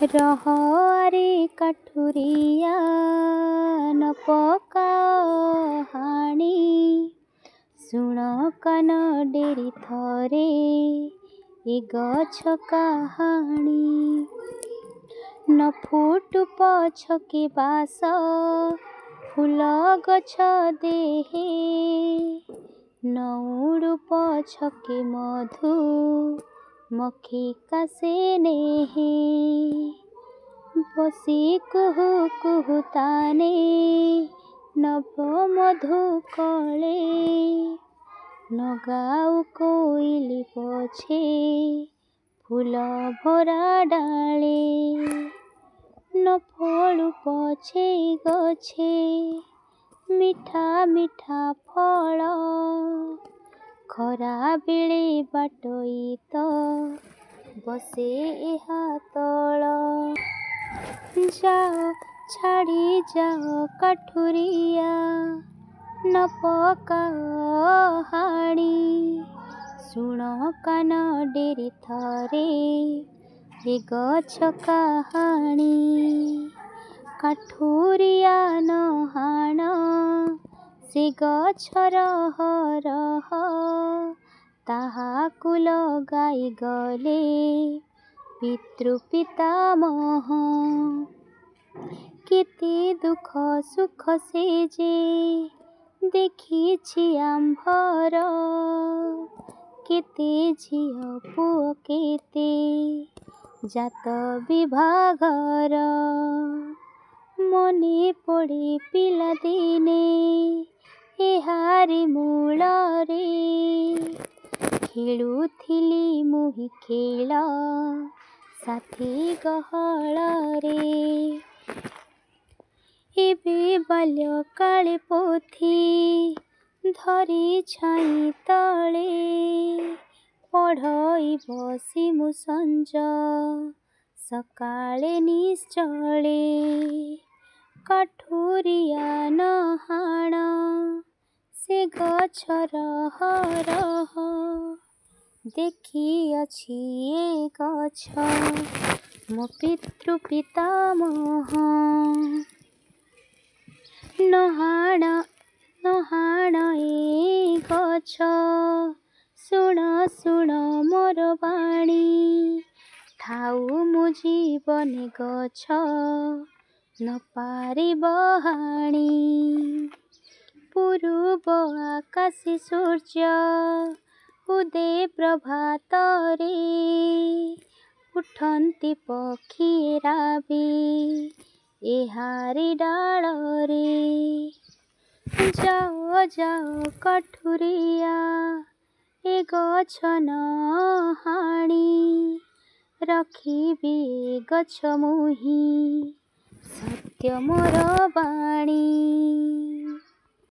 रहरे काठुरिया न पकाओ हाणी शुण कान डेरी थरे ए गछ कहानी न फुटु पछके बास फूल गछ देहे न उडु पछके मधु मखी कासे नेहे बसी कुहु कुहु ताने नभ मधु कले न गाउ कोइली पछे फूल भरा डाले न फलु पछे गछे मिठा मिठा फल खरा बेले बाटोई तो बसे एहा तल जाओ छाड़ी जाओ काठुरिया न पकाओ हाणी शुण कान डेरी थरे ए गछ कहानी काठुरिया न हाण से गछर हरह ताहाकु लगाई गले पितृपितामह केते दुख सुख से जे देखिछि आम्भर केते झियो पुओ केते जात विभागर मने पड़े पिला दिने एहारी मूलरे खेलुथिली मुहि खेल साथी गहଳରେ एबे बाल्य काले पोथी धरी छाई तले पढ़ई बसी मु संज सकाळे निश्चले काठुरिया न हाण से गछर हरह देखी अछि ए गछ मो पितृ पितामह नहाण ए गछ शुण शुण मोर बाणी थाउ मु जीवने गछ न पारिब हाणी पूर्व आकाशे सूर्य उदे प्रभातरे उठन्ति पक्षी राबी एहारी डाଳରେ जाओ जाओ काठुरिया ए गछ न हाणी रखिबी ए गछ मुहि सत्य मोर बाणी।